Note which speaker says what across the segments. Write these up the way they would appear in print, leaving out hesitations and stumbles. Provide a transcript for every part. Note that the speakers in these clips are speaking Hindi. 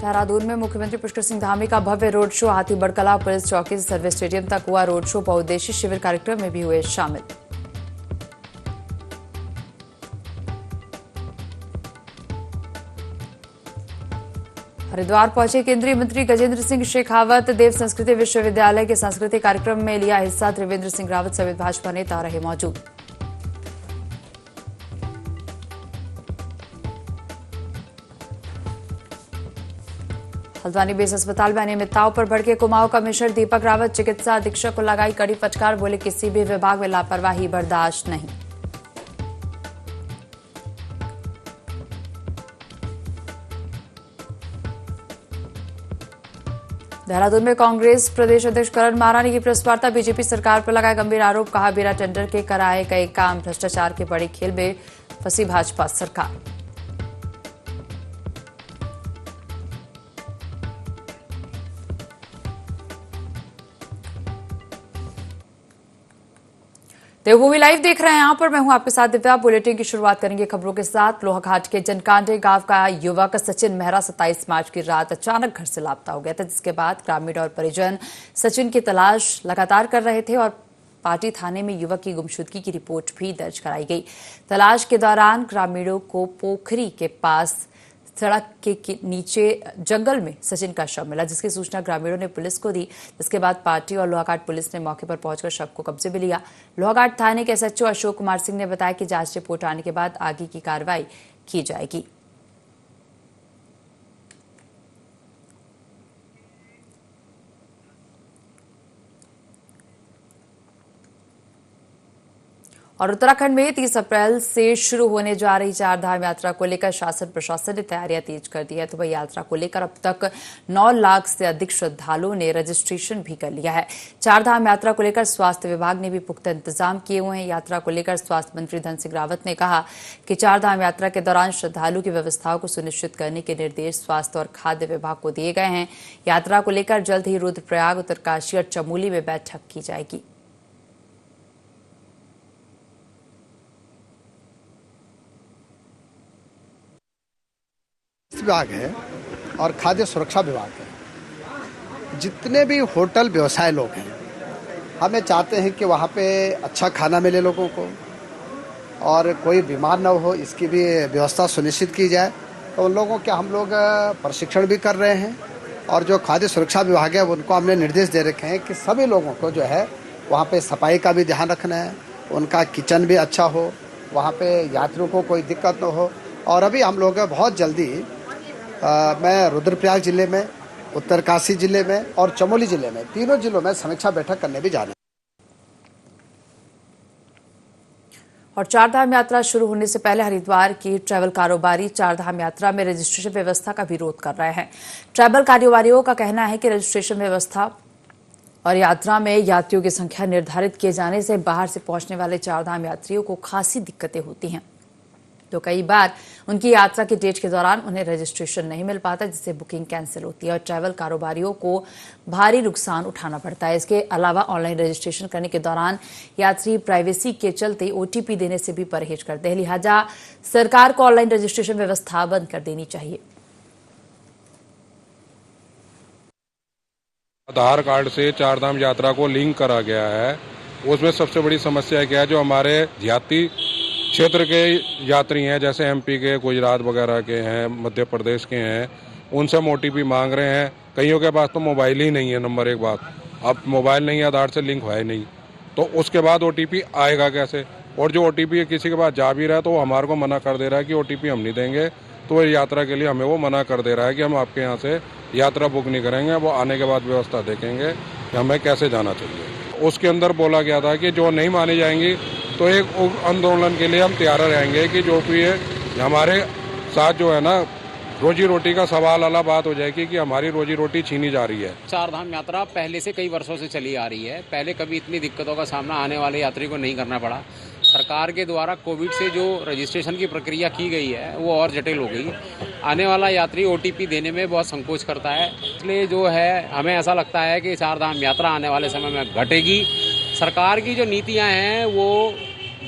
Speaker 1: देहरादून में मुख्यमंत्री पुष्कर सिंह धामी का भव्य रोड शो हाथीबड़ कला पुलिस चौकी से सर्वे स्टेडियम तक हुआ। रोड शो बहुउद्देशीय शिविर कार्यक्रम में भी हुए शामिल। हरिद्वार पहुंचे केंद्रीय मंत्री गजेंद्र सिंह शेखावत। देव संस्कृति विश्वविद्यालय के सांस्कृतिक कार्यक्रम में लिया हिस्सा। त्रिवेंद्र सिंह रावत समेत भाजपा नेता रहे मौजूद। हल्द्वानी बेस अस्पताल में अनियमितताओं पर भड़के कुमाऊं कमिश्नर दीपक रावत। चिकित्सा अधीक्षक को लगाई कड़ी फटकार, बोले किसी भी विभाग में लापरवाही बर्दाश्त नहीं। देहरादून में कांग्रेस प्रदेश अध्यक्ष करण मारानी की प्रेस वार्ता। बीजेपी सरकार पर लगाए गंभीर आरोप, कहा बिना टेंडर के कराए गए काम। भ्रष्टाचार के बड़े खेल में फंसी भाजपा सरकार। देवभूमि लाइव देख रहे हैं यहाँ पर, मैं हूं आपके साथ दिव्या। बुलेटिन की शुरुआत करेंगे खबरों के साथ। लोहाघाट के जनकांडे गांव का युवक सचिन मेहरा 27 मार्च की रात अचानक घर से लापता हो गया था, जिसके बाद ग्रामीण और परिजन सचिन की तलाश लगातार कर रहे थे और पाटी थाने में युवक की गुमशुदगी की रिपोर्ट भी दर्ज कराई गई। तलाश के दौरान ग्रामीणों को पोखरी के पास सड़क के नीचे जंगल में सचिन का शव मिला, जिसकी सूचना ग्रामीणों ने पुलिस को दी। जिसके बाद पार्टी और लोहाघाट पुलिस ने मौके पर पहुंचकर शव को कब्जे में लिया। लोहाघाट थाने के एसएचओ अशोक कुमार सिंह ने बताया कि जांच रिपोर्ट आने के बाद आगे की कार्रवाई की जाएगी। और उत्तराखंड में 30 अप्रैल से शुरू होने जा रही चारधाम यात्रा को लेकर शासन प्रशासन ने तैयारियां तेज कर दी है। तो वही यात्रा को लेकर अब तक 9 लाख से अधिक श्रद्धालुओं ने रजिस्ट्रेशन भी कर लिया है। चारधाम यात्रा को लेकर स्वास्थ्य विभाग ने भी पुख्ता इंतजाम किए हुए हैं। यात्रा को लेकर स्वास्थ्य मंत्री धन सिंह रावत ने कहा कि चारधाम यात्रा के दौरान श्रद्धालु की व्यवस्थाओं को सुनिश्चित करने के निर्देश स्वास्थ्य और खाद्य विभाग को दिए गए हैं। यात्रा को लेकर जल्द ही रुद्रप्रयाग, उत्तरकाशी और चमोली में बैठक की जाएगी।
Speaker 2: विभाग है और खाद्य सुरक्षा विभाग है। जितने भी होटल व्यवसाय लोग हैं, हमें चाहते हैं कि वहाँ पे अच्छा खाना मिले लोगों को और कोई बीमार न हो, इसकी भी व्यवस्था सुनिश्चित की जाए। तो उन लोगों के हम लोग प्रशिक्षण भी कर रहे हैं और जो खाद्य सुरक्षा विभाग है उनको हमने निर्देश दे रखे हैं कि सभी लोगों को जो है वहाँ पे सफाई का भी ध्यान रखना है, उनका किचन भी अच्छा हो, वहाँ पे यात्रियों को कोई दिक्कत न हो। और अभी हम लोग बहुत जल्दी मैं रुद्रप्रयाग जिले में, उत्तरकाशी जिले में और चमोली जिले में, तीनों जिलों में समीक्षा बैठक करने भी जा रहे हैं।
Speaker 1: और चारधाम यात्रा शुरू होने से पहले हरिद्वार की ट्रैवल कारोबारी चारधाम यात्रा में रजिस्ट्रेशन व्यवस्था का विरोध कर रहे हैं। ट्रैवल कारोबारियों का कहना है कि रजिस्ट्रेशन व्यवस्था और यात्रा में यात्रियों की संख्या निर्धारित किए जाने से बाहर से पहुंचने वाले चारधाम यात्रियों को खासी दिक्कतें होती हैं। तो कई बार उनकी यात्रा की डेट के दौरान उन्हें रजिस्ट्रेशन नहीं मिल पाता, जिससे बुकिंग कैंसिल होती है और ट्रैवल कारोबारियों को भारी नुकसान उठाना पड़ता है। इसके अलावा ऑनलाइन रजिस्ट्रेशन करने के दौरान यात्री प्राइवेसी के चलते ओटीपी देने से भी परहेज करते हैं। लिहाजा सरकार को ऑनलाइन रजिस्ट्रेशन व्यवस्था बंद कर देनी चाहिए।
Speaker 3: आधार कार्ड से चारधाम यात्रा को लिंक करा गया है। उसमें सबसे बड़ी समस्या क्या है, जो हमारे यात्री क्षेत्र के यात्री हैं, जैसे एमपी के, गुजरात वगैरह के हैं, मध्य प्रदेश के हैं, उनसे हम ओटीपी मांग रहे हैं। कईयों के पास तो मोबाइल ही नहीं है। नंबर एक बात, अब मोबाइल नहीं, आधार से लिंक है नहीं, तो उसके बाद ओटीपी आएगा कैसे? और जो ओटीपी किसी के पास जा भी रहा है तो वो हमारे को मना कर दे रहा है कि ओटीपी हम नहीं देंगे। तो यात्रा के लिए हमें वो मना कर दे रहा है कि हम आपके यहाँ से यात्रा बुक नहीं करेंगे, वो आने के बाद व्यवस्था देखेंगे कि हमें कैसे जाना चाहिए। उसके अंदर बोला गया था कि जो नहीं मानी जाएंगी तो एक आंदोलन के लिए हम तैयार रहेंगे कि जो भी है हमारे साथ जो है ना, रोजी रोटी का सवाल वाला बात हो जाएगी कि हमारी रोजी रोटी छीनी जा रही है।
Speaker 4: चारधाम यात्रा पहले से कई वर्षों से चली आ रही है। पहले कभी इतनी दिक्कतों का सामना आने वाले यात्री को नहीं करना पड़ा। सरकार के द्वारा कोविड से जो रजिस्ट्रेशन की प्रक्रिया की गई है वो और जटिल हो गई। आने वाला यात्री ओटीपी देने में बहुत संकोच करता है, इसलिए जो है हमें ऐसा लगता है कि चारधाम यात्रा आने वाले समय में घटेगी। सरकार की जो नीतियाँ हैं वो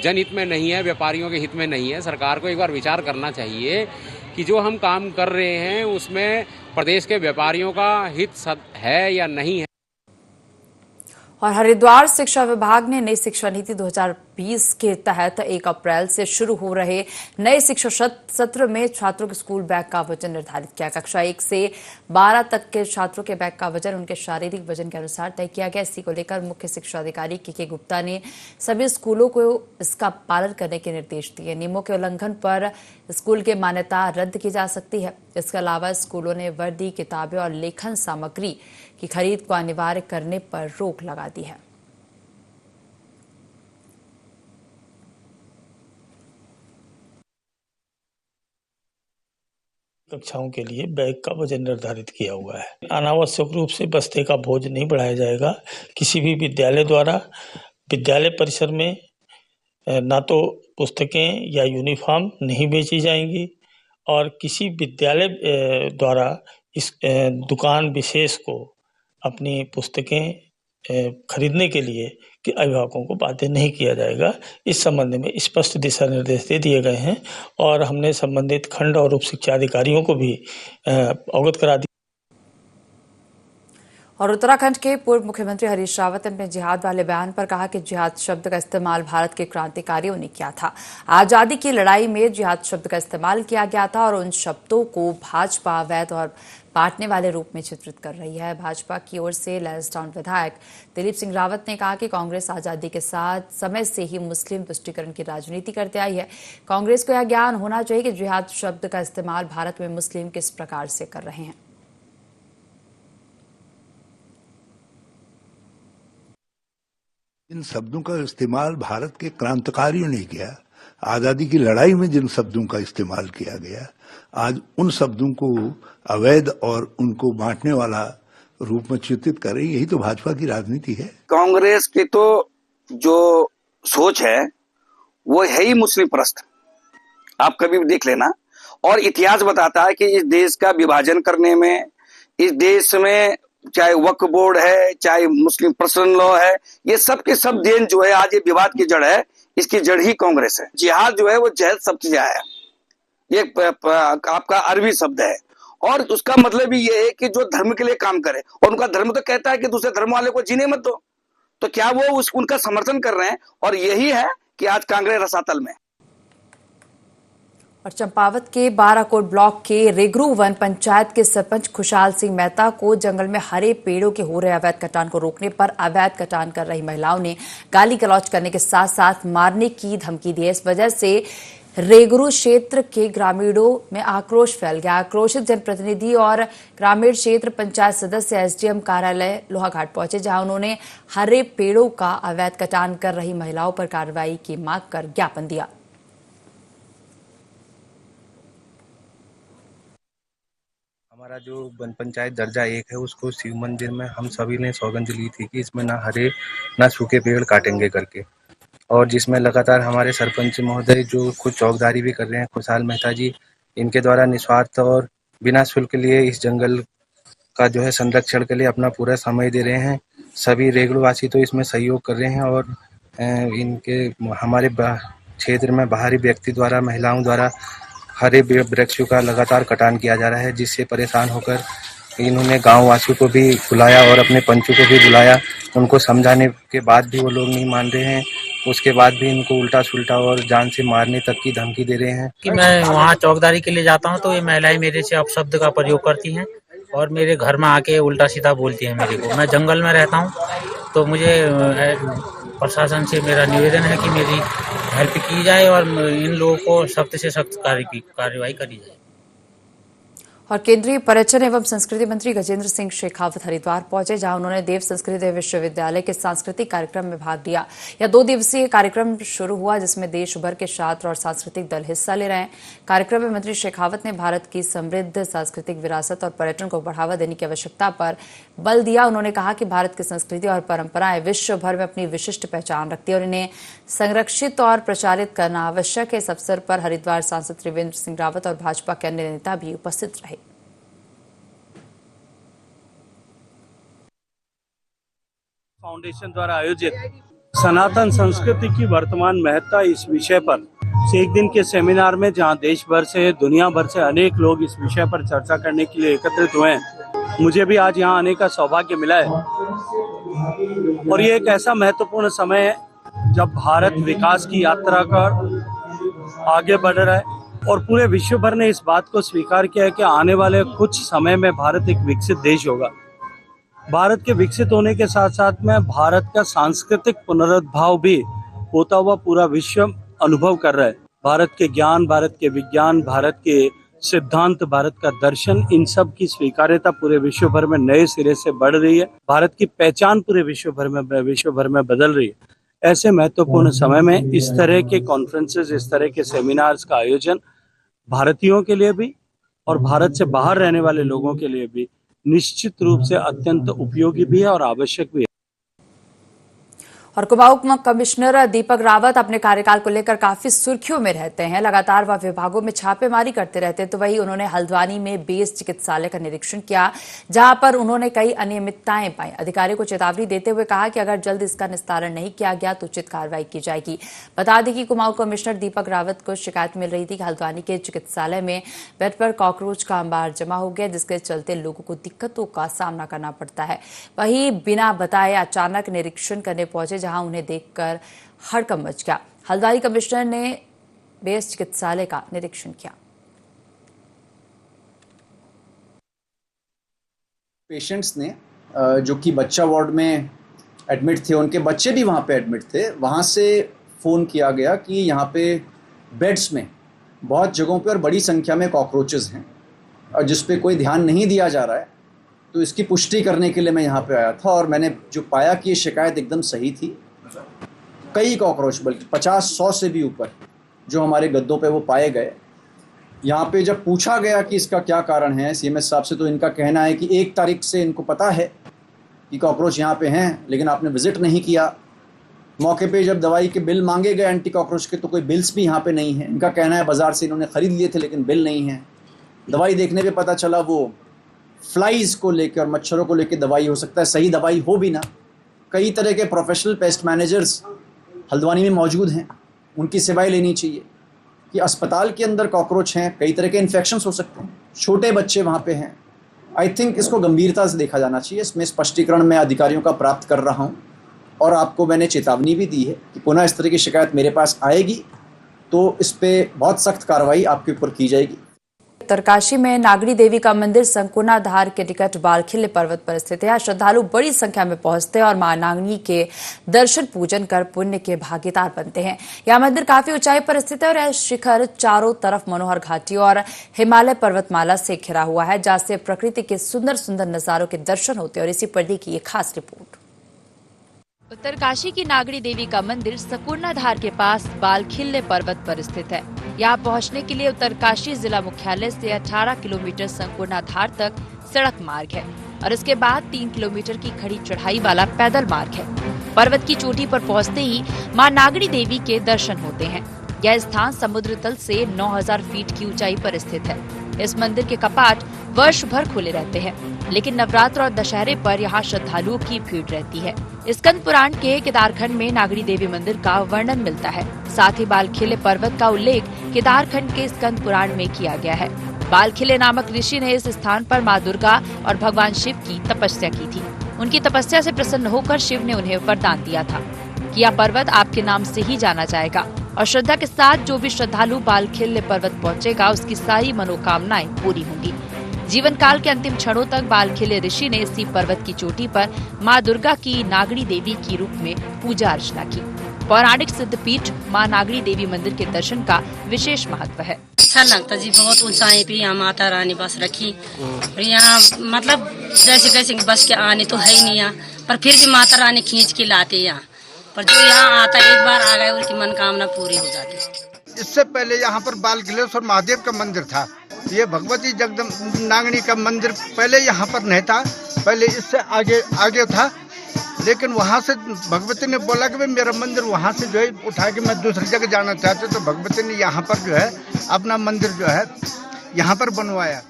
Speaker 4: जनहित में नहीं है, व्यापारियों के हित में नहीं है। सरकार को एक बार विचार करना चाहिए कि जो हम काम कर रहे हैं उसमें प्रदेश के व्यापारियों का हित है या नहीं है।
Speaker 1: और हरिद्वार शिक्षा विभाग ने नई शिक्षा नीति 2020 के तहत 1 अप्रैल से शुरू हो रहे नए शिक्षा सत्र में छात्रों के स्कूल बैग का वजन निर्धारित किया। कक्षा 1 से 12 तक के छात्रों के बैग का वजन उनके शारीरिक वजन के अनुसार तय किया गया। इसी को लेकर मुख्य शिक्षा अधिकारी के गुप्ता ने सभी स्कूलों को इसका पालन करने के निर्देश दिए। नियमों के उल्लंघन पर स्कूल की मान्यता रद्द की जा सकती है। इसके अलावा स्कूलों ने वर्दी, किताबें और लेखन सामग्री की खरीद को अनिवार्य करने पर रोक लगा दी है।
Speaker 5: कक्षाओं के लिए बैग का वजन निर्धारित किया हुआ है। अनावश्यक रूप से बस्ते का बोझ नहीं बढ़ाया जाएगा। किसी भी विद्यालय द्वारा विद्यालय परिसर में ना तो पुस्तकें या यूनिफॉर्म नहीं बेची जाएंगी और किसी विद्यालय द्वारा इस दुकान विशेष को अपनी पुस्तकें खरीदने के लिए कि अभिभावकों को बाध्य नहीं किया जाएगा। इस संबंध में स्पष्ट दिशा निर्देश दे दिए गए हैं और हमने संबंधित खंड और उप शिक्षा अधिकारियों को भी अवगत करा दिया।
Speaker 1: और उत्तराखंड के पूर्व मुख्यमंत्री हरीश रावत ने अपने जिहाद वाले बयान पर कहा कि जिहाद शब्द का इस्तेमाल भारत के क्रांतिकारियों ने किया था। आजादी की लड़ाई में जिहाद शब्द का इस्तेमाल किया गया था और उन शब्दों को भाजपा अवैध और बांटने वाले रूप में चित्रित कर रही है। भाजपा की ओर से लैंसडाउन विधायक दिलीप सिंह रावत ने कहा कि कांग्रेस आजादी के साथ समय से ही मुस्लिम तुष्टीकरण की राजनीति करते आई है। कांग्रेस को यह ज्ञान होना चाहिए कि जिहाद शब्द का इस्तेमाल भारत में मुस्लिम किस प्रकार से कर रहे हैं।
Speaker 6: इन शब्दों का इस्तेमाल भारत के क्रांतिकारियों ने किया। आजादी की लड़ाई में जिन शब्दों का इस्तेमाल किया गया, आज उन शब्दों को अवैध और उनको बांटने वाला रूप में चित्रित कर रही, यही तो भाजपा की राजनीति है।
Speaker 7: कांग्रेस की तो जो सोच है वो है ही मुस्लिम परस्त, आप कभी भी देख लेना। और इतिहास बताता है कि इस देश का विभाजन करने में, इस देश में चाहे वक्फ बोर्ड है, चाहे मुस्लिम पर्सनल लॉ है, ये सब के सब देन जो है, आज ये विवाद की जड़ है, इसकी जड़ ही कांग्रेस है। जिहाद जो है वो जहद शब्द से आया है, ये आपका अरबी शब्द है और उसका मतलब भी ये है कि जो धर्म के लिए काम करे। और उनका धर्म तो कहता है कि दूसरे धर्म वाले को जीने मत दो, तो क्या वो उनका समर्थन कर रहे हैं? और यही है कि आज कांग्रेस रसातल में।
Speaker 1: और चंपावत के बाराकोट ब्लॉक के रेगरू वन पंचायत के सरपंच खुशहाल सिंह मेहता को जंगल में हरे पेड़ों के हो रहे अवैध कटान को रोकने पर अवैध कटान कर रही महिलाओं ने गाली गलौज करने के साथ साथ मारने की धमकी दी है। इस वजह से रेगरू क्षेत्र के ग्रामीणों में आक्रोश फैल गया। आक्रोशित जनप्रतिनिधि और ग्रामीण क्षेत्र पंचायत सदस्य एसडीएम कार्यालय लोहाघाट पहुंचे, जहां उन्होंने हरे पेड़ों का अवैध कटान कर रही महिलाओं पर कार्रवाई की मांग कर ज्ञापन दिया।
Speaker 8: हमारा जो वन पंचायत दर्जा 1 है उसको शिव मंदिर में हम सभी ने सौगंध ली थी कि इसमें ना हरे ना सूखे पेड़ काटेंगे करके, और जिसमें लगातार हमारे सरपंच महोदय जो खुद चौकीदारी भी कर रहे हैं, खुशहाल मेहता जी, इनके द्वारा निस्वार्थ और बिना शुल्क के लिए इस जंगल का जो है संरक्षण के लिए अपना पूरा समय दे रहे हैं। सभी रेगड़वासी तो इसमें सहयोग कर रहे हैं और इनके हमारे क्षेत्र में बाहरी व्यक्ति द्वारा, महिलाओं द्वारा हरे वृक्षों का लगातार कटान किया जा रहा है, जिससे परेशान होकर इन्होंने गांव वासियों को भी बुलाया और अपने पंचों को भी बुलाया। उनको समझाने के बाद भी वो लोग नहीं मान रहे हैं। उसके बाद भी इनको उल्टा सुल्टा और जान से मारने तक की धमकी दे रहे हैं।
Speaker 9: कि मैं वहाँ चौकीदारी के लिए जाता हूँ तो ये महिलाएं मेरे से अपशब्द का प्रयोग करती हैं और मेरे घर में आके उल्टा सीधा बोलती हैं मेरे को। मैं जंगल में रहता हूँ तो मुझे प्रशासन से मेरा निवेदन है कि मेरी हेल्प की जाए और इन लोगों को सख्त से सख्त कार्रवाई करी जाए।
Speaker 1: और केंद्रीय पर्यटन एवं संस्कृति मंत्री गजेंद्र सिंह शेखावत हरिद्वार पहुंचे, जहां उन्होंने देव संस्कृत विश्वविद्यालय के सांस्कृतिक कार्यक्रम में भाग लिया। यह 2 दिवसीय कार्यक्रम शुरू हुआ, जिसमें देश भर के छात्र और सांस्कृतिक दल हिस्सा ले रहे हैं। कार्यक्रम में मंत्री शेखावत ने भारत की समृद्ध सांस्कृतिक विरासत और पर्यटन को बढ़ावा देने की आवश्यकता पर बल दिया। उन्होंने कहा कि भारत की संस्कृति और परंपराएं विश्व भर में अपनी विशिष्ट पहचान रखती है और इन्हें संरक्षित और प्रचारित करना आवश्यक है। इस अवसर पर हरिद्वार सांसद त्रिवेंद्र सिंह रावत और भाजपा के अन्य नेता भी उपस्थित रहे।
Speaker 10: फाउंडेशन द्वारा आयोजित सनातन संस्कृति की वर्तमान महत्ता इस विषय पर एक दिन के सेमिनार में जहां देश भर से दुनिया भर से अनेक लोग इस विषय पर चर्चा करने के लिए एकत्रित हुए हैं। मुझे भी आज यहां आने का सौभाग्य मिला है और ये एक ऐसा महत्वपूर्ण समय है जब भारत विकास की यात्रा कर आगे बढ़ रहा है और पूरे विश्व भर ने इस बात को स्वीकार किया है कि आने वाले कुछ समय में भारत एक विकसित देश होगा। भारत के विकसित होने के साथ साथ में भारत का सांस्कृतिक पुनरुद्धार भी होता हुआ पूरा विश्व अनुभव कर रहा है। भारत के ज्ञान, भारत के विज्ञान, भारत के सिद्धांत, भारत का दर्शन, इन सब की स्वीकार्यता पूरे विश्व भर में नए सिरे से बढ़ रही है। भारत की पहचान पूरे विश्व भर में बदल रही है। ऐसे महत्वपूर्ण समय में इस तरह के कॉन्फ्रेंसेस, इस तरह के सेमिनार्स का आयोजन भारतीयों के लिए भी और भारत से बाहर रहने वाले लोगों के लिए भी निश्चित रूप से अत्यंत उपयोगी भी है और आवश्यक भी है।
Speaker 1: और कुमाऊं कमिश्नर दीपक रावत अपने कार्यकाल को लेकर काफी सुर्खियों में रहते हैं। लगातार वह विभागों में छापेमारी करते रहते हैं। तो वही उन्होंने हल्द्वानी में बेस चिकित्सालय का निरीक्षण किया, जहां पर उन्होंने कई अनियमितताएं पाई। अधिकारियों को चेतावनी देते हुए कहा कि अगर जल्द इसका निस्तारण नहीं किया गया तो उचित कार्रवाई की जाएगी। बता दें कि कुमाऊं कमिश्नर दीपक रावत को शिकायत मिल रही थी कि हल्द्वानी के चिकित्सालय में बेड पर कॉकरोच का अंबार जमा हो गया, जिसके चलते लोगों को दिक्कतों का सामना करना पड़ता है। वहीं बिना बताए अचानक निरीक्षण करने पहुंचे, जहां उन्हें देखकर हड़कंप मच गया। हल्द्वानी कमिश्नर ने बेस चिकित्सालय का निरीक्षण किया।
Speaker 11: पेशेंट्स ने जो कि बच्चा वार्ड में एडमिट थे, उनके बच्चे भी वहाँ पे एडमिट थे, वहाँ से फ़ोन किया गया कि यहाँ पे बेड्स में बहुत जगहों पे और बड़ी संख्या में कॉकरोचेस हैं और जिस पे कोई ध्यान नहीं दिया जा रहा है। तो इसकी पुष्टि करने के लिए मैं यहाँ पे आया था और मैंने जो पाया कि ये शिकायत एकदम सही थी। कई कॉकरोच, बल्कि 50-100 से भी ऊपर जो हमारे गद्दों पे वो पाए गए। यहाँ पे जब पूछा गया कि इसका क्या कारण है सीएमएस साहब से, तो इनका कहना है कि 1 तारीख से इनको पता है कि कॉकरोच यहाँ पे हैं, लेकिन आपने विजिट नहीं किया। मौके पे जब दवाई के बिल मांगे गए एंटी कॉकरोच के, तो कोई बिल्स भी यहाँ पे नहीं है। इनका कहना है बाज़ार से इन्होंने ख़रीद लिए थे लेकिन बिल नहीं है। दवाई देखने पे पता चला वो फ्लाइज़ को लेकर और मच्छरों को लेकर दवाई हो सकता है, सही दवाई हो भी ना। कई तरह के प्रोफेशनल पेस्ट मैनेजर्स हल्द्वानी में मौजूद हैं, उनकी सेवाएं लेनी चाहिए कि अस्पताल के अंदर कॉकरोच हैं, कई तरह के इन्फेक्शंस हो सकते हैं, छोटे बच्चे वहाँ पे हैं। आई थिंक इसको गंभीरता से देखा जाना चाहिए। इसमें स्पष्टीकरण मैं अधिकारियों का प्राप्त कर रहा हूँ और आपको मैंने चेतावनी भी दी है कि पुनः इस तरह की शिकायत मेरे पास आएगी तो इस पर बहुत सख्त कार्रवाई आपके ऊपर की जाएगी।
Speaker 1: उत्तरकाशी में नागड़ी देवी का मंदिर संकुना धार के निकट बालखिल्य पर्वत पर स्थित है। यहाँ श्रद्धालु बड़ी संख्या में पहुंचते हैं और मां नागनी के दर्शन पूजन कर पुण्य के भागीदार बनते हैं। यह मंदिर काफी ऊंचाई पर स्थित है और यह शिखर चारों तरफ मनोहर घाटी और हिमालय पर्वतमाला से घिरा हुआ है, जहाँ से प्रकृति के सुंदर सुंदर नजारों के दर्शन होते हैं। और इसी पर की एक खास रिपोर्ट। उत्तरकाशी की नागड़ी देवी का मंदिर सकुर्णाधार के पास बालखिल्य पर्वत पर स्थित है। यहाँ पहुँचने के लिए उत्तरकाशी जिला मुख्यालय से 18 किलोमीटर संकुर्णाधार तक सड़क मार्ग है और इसके बाद 3 किलोमीटर की खड़ी चढ़ाई वाला पैदल मार्ग है। पर्वत की चोटी पर पहुँचते ही मां नागड़ी देवी के दर्शन होते हैं। यह स्थान समुद्र तल से 9000 फीट की ऊंचाई पर स्थित है। इस मंदिर के कपाट वर्ष भर खुले रहते हैं, लेकिन नवरात्र और दशहरे पर यहाँ श्रद्धालुओं की भीड़ रहती है। स्कंद पुराण के केदारखंड में नागड़ी देवी मंदिर का वर्णन मिलता है। साथ ही बालखिल्य पर्वत का उल्लेख केदारखंड के स्कंद पुराण में किया गया है। बालखिल्य नामक ऋषि ने इस स्थान पर मां दुर्गा और भगवान शिव की तपस्या की थी। उनकी तपस्या से प्रसन्न होकर शिव ने उन्हें वरदान दिया था कि यह पर्वत आपके नाम से ही जाना जाएगा और श्रद्धा के साथ जो भी श्रद्धालु बालखिल्य पर्वत पहुंचेगा उसकी सारी मनोकामनाएं पूरी होंगी। जीवन काल के अंतिम क्षणों तक बालखिल्य ऋषि ने इसी पर्वत की चोटी पर मां दुर्गा की नागड़ी देवी की रूप में पूजा अर्चना की। पौराणिक सिद्धपीठ मां नागड़ी देवी मंदिर के दर्शन का विशेष महत्व है।
Speaker 12: अच्छा लगता जी, बहुत ऊंचाई पे यहाँ माता रानी बस रखी और यहाँ मतलब जैसे कैसे बस के आने तो है ही नहीं यहाँ, पर फिर भी माता रानी खींच के लाते यहाँ पर जो यहाँ आता एक बार आ गए उनकी मनोकामना पूरी हो जाती।
Speaker 13: इससे पहले यहाँ पर बालखिलेश्वर महादेव का मंदिर था। ये भगवती जगदम नागनी का मंदिर पहले यहाँ पर नहीं था, पहले इससे आगे था। लेकिन वहाँ से भगवती ने बोला कि भाई मेरा मंदिर वहाँ से जो है उठा के मैं दूसरी जगह जाना चाहते, तो भगवती ने यहाँ पर जो है अपना मंदिर जो है यहाँ पर बनवाया।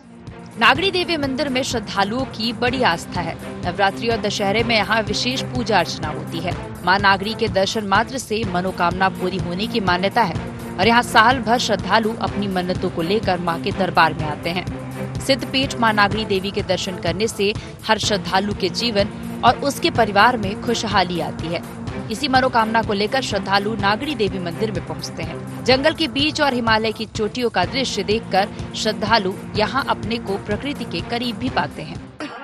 Speaker 1: नागड़ी देवी मंदिर में श्रद्धालुओं की बड़ी आस्था है। नवरात्रि और दशहरे में यहाँ विशेष पूजा अर्चना होती है। मां नागड़ी के दर्शन मात्र से मनोकामना पूरी होने की मान्यता है। और यहाँ साल भर श्रद्धालु अपनी मन्नतों को लेकर मां के दरबार में आते हैं। सिद्धपीठ मां नागड़ी देवी के दर्शन करने से हर श्रद्धालु के जीवन और उसके परिवार में खुशहाली आती है। इसी मनोकामना को लेकर श्रद्धालु नागड़ी देवी मंदिर में पहुंचते हैं। जंगल के बीच और हिमालय की चोटियों का दृश्य देखकर श्रद्धालु यहां अपने को प्रकृति के करीब भी पाते हैं।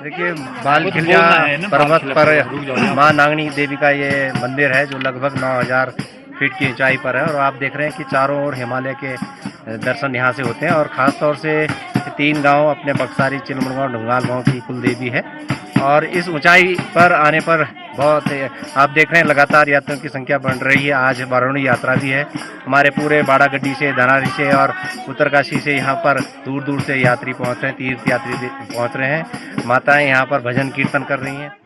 Speaker 14: देखिए, बालखिलिया पर्वत पर मां नागड़ी देवी का ये मंदिर है जो लगभग 9000 फीट की ऊंचाई पर है और आप देख रहे हैं कि चारों ओर हिमालय के दर्शन यहाँ से होते हैं और खास तौर से 3 गांव अपने बक्सारी, चिलमड़गांव, ढुंगाल गांव की कुल देवी है और इस ऊंचाई पर आने पर बहुत आप देख रहे हैं लगातार यात्रियों की संख्या बढ़ रही है। आज बारुणी यात्रा भी है। हमारे पूरे बाड़ागड्डी से, धनारी से और उत्तरकाशी से यहाँ पर दूर दूर से यात्री पहुँच रहे हैं, तीर्थ यात्री पहुँच रहे हैं। माताएं यहाँ पर भजन कीर्तन कर रही हैं।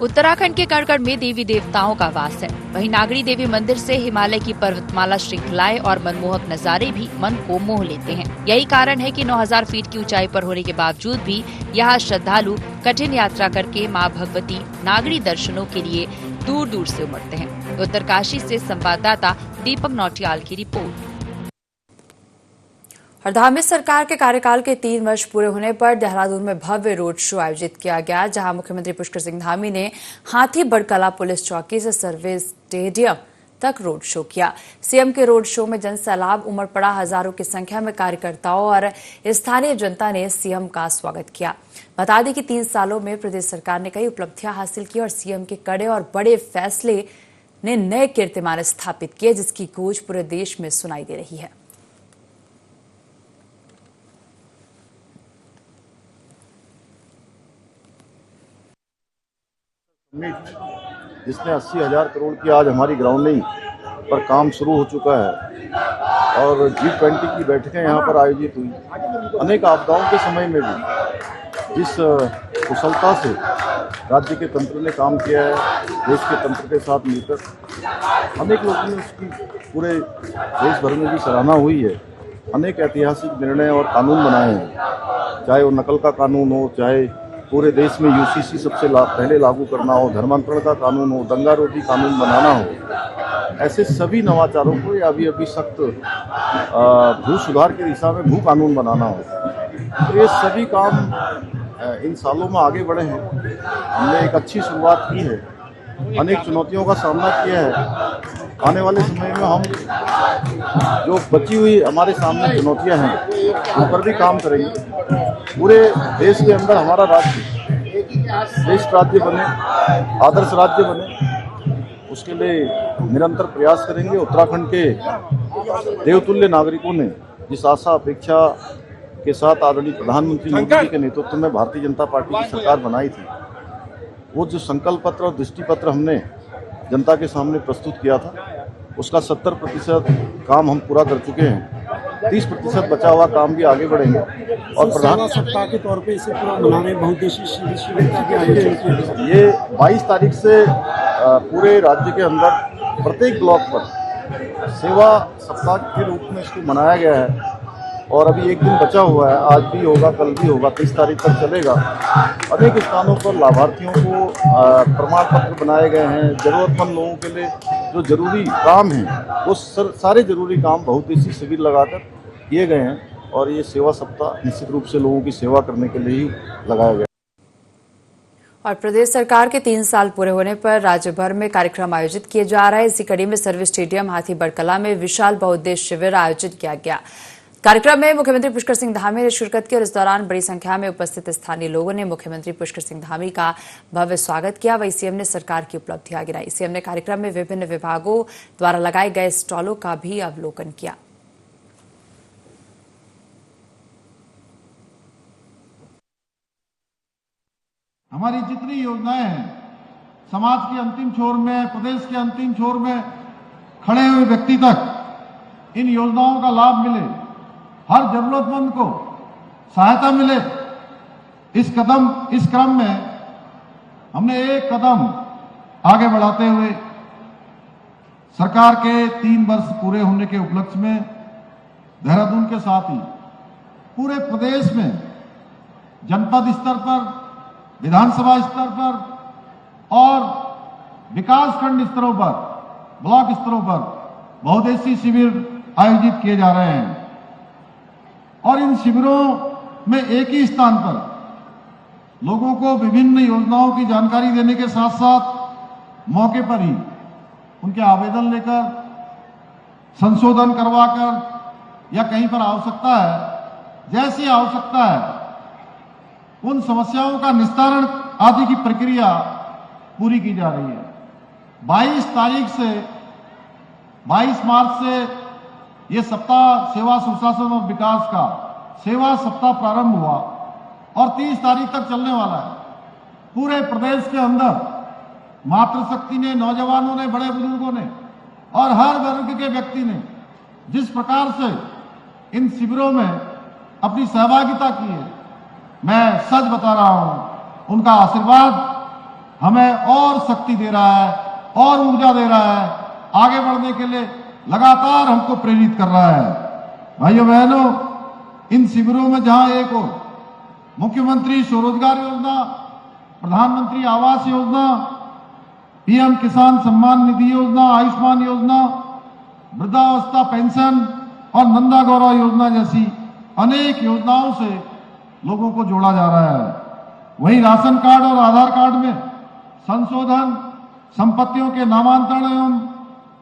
Speaker 1: उत्तराखंड के कड़कड़ में देवी देवताओं का वास है। वहीं नागड़ी देवी मंदिर से हिमालय की पर्वतमाला श्रृंखलाएं और मनमोहक नजारे भी मन को मोह लेते हैं। यही कारण है कि 9000 फीट की ऊंचाई पर होने के बावजूद भी यहाँ श्रद्धालु कठिन यात्रा करके मां भगवती नागड़ी दर्शनों के लिए दूर दूर से उमड़ते हैं। उत्तरकाशी से संवाददाता दीपक नौटियाल की रिपोर्ट। हरदा में सरकार के कार्यकाल के 3 वर्ष पूरे होने पर देहरादून में भव्य रोड शो आयोजित किया गया, जहां मुख्यमंत्री पुष्कर सिंह धामी ने हाथी बड़कला पुलिस चौकी से सर्विस स्टेडियम तक रोड शो किया। सीएम के रोड शो में जनसैलाब उमड़ पड़ा। हजारों की संख्या में कार्यकर्ताओं और स्थानीय जनता ने सीएम का स्वागत किया। बता दें कि 3 सालों में प्रदेश सरकार ने कई उपलब्धियां हासिल की और सीएम के कड़े और बड़े फैसले ने नए कीर्तिमान स्थापित किए, जिसकी गूंज पूरे देश में सुनाई दे रही है।
Speaker 15: जिसमें 80,000 करोड़ की आज हमारी ग्राउंडिंग पर काम शुरू हो चुका है और G20 की बैठकें यहाँ पर आयोजित हुई। अनेक आपदाओं के समय में भी जिस कुशलता से राज्य के तंत्र ने काम किया है, देश के तंत्र के साथ मिलकर अनेक लोगों ने उसकी पूरे देश भर में भी सराहना हुई है। अनेक ऐतिहासिक निर्णय और कानून बनाए हैं, चाहे वो नकल का कानून हो, चाहे पूरे देश में UCC सबसे पहले लागू करना हो, धर्मांतरण का कानून हो, दंगा रोधी कानून बनाना हो, ऐसे सभी नवाचारों को या अभी सख्त भू सुधार की दिशा में भू कानून बनाना हो, तो ये सभी काम इन सालों में आगे बढ़े हैं। हमने एक अच्छी शुरुआत की है, अनेक चुनौतियों का सामना किया है। आने वाले समय में हम जो बची हुई हमारे सामने चुनौतियां हैं उन पर भी काम करेंगे। पूरे देश के अंदर हमारा राज्य श्रेष्ठ राज्य बने, आदर्श राज्य बने, उसके लिए निरंतर प्रयास करेंगे। उत्तराखंड के देवतुल्य नागरिकों ने जिस आशा अपेक्षा के साथ आदरणीय प्रधानमंत्री मोदी जी के नेतृत्व में भारतीय जनता पार्टी की सरकार बनाई थी, वो जो संकल्प पत्र और दृष्टि पत्र हमने जनता के सामने प्रस्तुत किया था, उसका 70% काम हम पूरा कर चुके हैं। 30% बचा हुआ काम भी आगे बढ़ेंगे और प्रधान सप्ताह के तौर पे इसे पूरा मनाने बहुउद्देशीय शिविर का भी आयोजन किया। ये 22 तारीख से पूरे राज्य के अंदर प्रत्येक ब्लॉक पर सेवा सप्ताह के रूप में इसको मनाया गया है और अभी एक दिन बचा हुआ है, आज भी होगा, कल भी होगा, 30 तारीख तक चलेगा। अनेक स्थानों पर लाभार्थियों को प्रमाण पत्र बनाए गए हैं। जरूरतमंद लोगों के लिए जो जरूरी काम हैं वो सारे जरूरी काम बहुउद्देशीय शिविर लगाकर किए गए हैं और ये सेवा सप्ताह निश्चित रूप से लोगों की सेवा करने के लिए ही लगाया गया।
Speaker 1: और प्रदेश सरकार के 3 साल पूरे होने पर राज्य भर में कार्यक्रम आयोजित किए जा रहे हैं। इसी कड़ी में सर्विस स्टेडियम हाथी बड़कला में विशाल बहुउद्देश्य शिविर आयोजित किया गया। कार्यक्रम में मुख्यमंत्री पुष्कर सिंह धामी ने शिरकत की और इस दौरान बड़ी संख्या में उपस्थित स्थानीय लोगों ने मुख्यमंत्री पुष्कर सिंह धामी का भव्य स्वागत किया। वहीं सीएम ने सरकार की उपलब्धियां गिनाई। सीएम ने कार्यक्रम में विभिन्न विभागों द्वारा लगाए गए स्टॉलों का भी अवलोकन किया।
Speaker 16: हमारी जितनी योजनाएं हैं, समाज के अंतिम छोर में, प्रदेश के अंतिम छोर में खड़े हुए व्यक्ति तक इन योजनाओं का लाभ मिले, हर जरूरतमंद को सहायता मिले, इस क्रम में हमने एक कदम आगे बढ़ाते हुए सरकार के 3 वर्ष पूरे होने के उपलक्ष्य में देहरादून के साथ ही पूरे प्रदेश में जनपद स्तर पर, विधानसभा स्तर पर और विकास खंड स्तरों पर, ब्लॉक स्तरों पर बहुउद्देशीय शिविर आयोजित किए जा रहे हैं और इन शिविरों में एक ही स्थान पर लोगों को विभिन्न योजनाओं की जानकारी देने के साथ साथ मौके पर ही उनके आवेदन लेकर संशोधन करवाकर या कहीं पर आवश्यकता है, जैसी आवश्यकता है उन समस्याओं का निस्तारण आदि की प्रक्रिया पूरी की जा रही है। 22 मार्च से ये सप्ताह सेवा सुशासन और विकास का सेवा सप्ताह प्रारंभ हुआ और 30 तारीख तक चलने वाला है। पूरे प्रदेश के अंदर मातृशक्ति ने, नौजवानों ने, बड़े बुजुर्गों ने और हर वर्ग के व्यक्ति ने जिस प्रकार से इन शिविरों में अपनी सहभागिता की है, मैं सच बता रहा हूं, उनका आशीर्वाद हमें और शक्ति दे रहा है और ऊर्जा दे रहा है, आगे बढ़ने के लिए लगातार हमको प्रेरित कर रहा है। भाइयों बहनों, इन शिविरों में जहां एक और मुख्यमंत्री स्वरोजगार योजना, प्रधानमंत्री आवास योजना, पीएम किसान सम्मान निधि योजना, आयुष्मान योजना, वृद्धावस्था पेंशन और नंदा गौरव योजना जैसी अनेक योजनाओं से लोगों को जोड़ा जा रहा है। वहीं राशन कार्ड और आधार कार्ड में संशोधन, संपत्तियों के नामांतरण एवं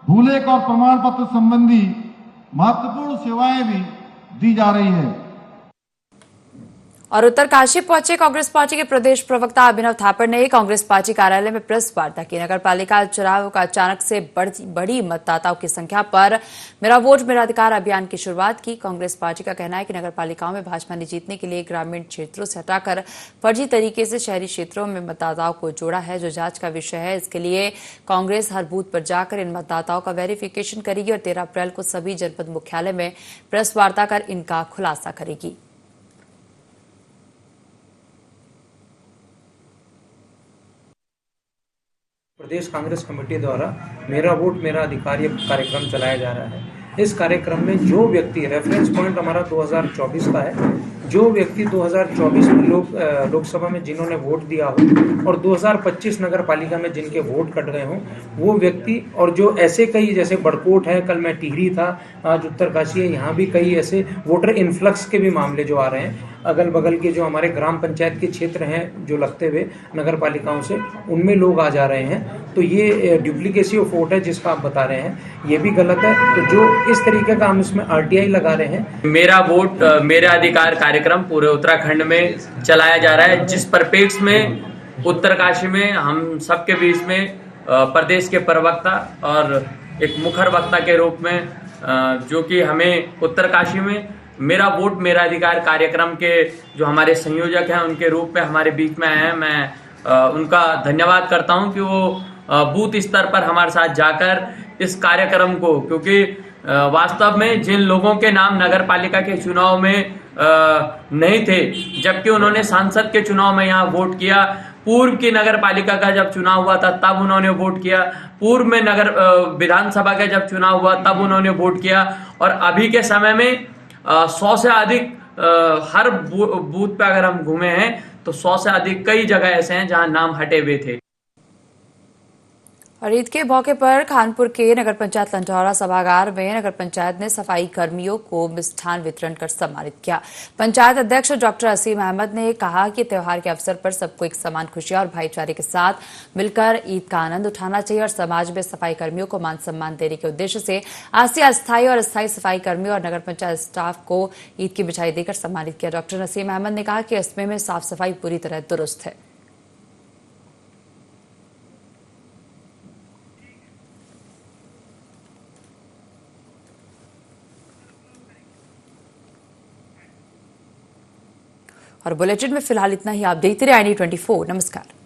Speaker 16: भूलेख और प्रमाण पत्र संबंधी महत्वपूर्ण सेवाएं भी दी जा रही है।
Speaker 1: और उत्तरकाशी पहुंचे कांग्रेस पार्टी के प्रदेश प्रवक्ता अभिनव थापड़ ने कांग्रेस पार्टी कार्यालय में प्रेस वार्ता की। नगरपालिका चुनाव का अचानक से बड़ी मतदाताओं की संख्या पर मेरा वोट मेरा अधिकार अभियान की शुरुआत की। कांग्रेस पार्टी का कहना है कि नगरपालिकाओं में भाजपा ने जीतने के लिए ग्रामीण क्षेत्रों से हटाकर फर्जी तरीके से शहरी क्षेत्रों में मतदाताओं को जोड़ा है, जो जांच का विषय है। इसके लिए कांग्रेस हर बूथ पर जाकर इन मतदाताओं का वेरिफिकेशन करेगी और 13 अप्रैल को सभी जनपद मुख्यालय में प्रेस वार्ता कर इनका खुलासा करेगी।
Speaker 17: प्रदेश कांग्रेस कमेटी द्वारा मेरा वोट मेरा अधिकार ये कार्यक्रम चलाया जा रहा है। इस कार्यक्रम में जो व्यक्ति, रेफरेंस पॉइंट हमारा 2024 का है, जो व्यक्ति 2024 में लोकसभा में जिन्होंने वोट दिया हो और 2025 नगर पालिका में जिनके वोट कट गए हों, वो व्यक्ति, और जो ऐसे कई, जैसे बड़कोट है, कल मैं टिहरी था, आज उत्तरकाशी है, यहाँ भी कई ऐसे वोटर इन्फ्लक्स के भी मामले जो आ रहे हैं, अगल बगल के जो हमारे ग्राम पंचायत के क्षेत्र हैं जो लगते हुए नगर पालिकाओं से, उनमें लोग आ जा रहे हैं। तो ये डुप्लीकेसी ऑफ वोट है जिसका आप बता रहे हैं, ये भी गलत है। तो जो इस तरीके का हम इसमें RTI लगा रहे हैं।
Speaker 18: मेरा वोट मेरा अधिकार कार्यक्रम पूरे उत्तराखंड में चलाया जा रहा है, जिस परिप्रेक्ष्य में उत्तरकाशी में हम सबके बीच में प्रदेश के प्रवक्ता और एक मुखर वक्ता के रूप में, जो कि हमें उत्तरकाशी में मेरा वोट मेरा अधिकार कार्यक्रम के जो हमारे संयोजक हैं उनके रूप में हमारे बीच में आए हैं। मैं उनका धन्यवाद करता हूं कि वो बूथ स्तर पर हमारे साथ जाकर इस कार्यक्रम को, क्योंकि वास्तव में जिन लोगों के नाम नगर पालिका के चुनाव में नहीं थे, जबकि उन्होंने सांसद के चुनाव में यहाँ वोट किया, पूर्व की नगर पालिका का जब चुनाव हुआ था तब उन्होंने वोट किया, पूर्व में नगर विधानसभा का जब चुनाव हुआ तब उन्होंने वोट किया, और अभी के समय में 100 से अधिक हर बूथ पे अगर हम घूमे हैं तो 100 से अधिक कई जगह ऐसे हैं जहां नाम हटे हुए थे।
Speaker 1: और ईद के मौके पर कानपुर के नगर पंचायत लंढौरा सभागार में नगर पंचायत ने सफाई कर्मियों को मिष्ठान वितरण कर सम्मानित किया। पंचायत अध्यक्ष डॉक्टर असीम अहमद ने कहा कि त्योहार के अवसर पर सबको एक समान खुशियां और भाईचारे के साथ मिलकर ईद का आनंद उठाना चाहिए और समाज में सफाई कर्मियों को मान सम्मान देने के उद्देश्य से आज से अस्थायी और स्थायी सफाई कर्मियों और नगर पंचायत स्टाफ को ईद की मिठाई देकर सम्मानित किया। डॉक्टर असीम अहमद ने कहा कि इसमें में साफ सफाई पूरी तरह दुरुस्त है। और बुलेटिन में फिलहाल इतना ही। आप देखते रहिए IND 24। नमस्कार।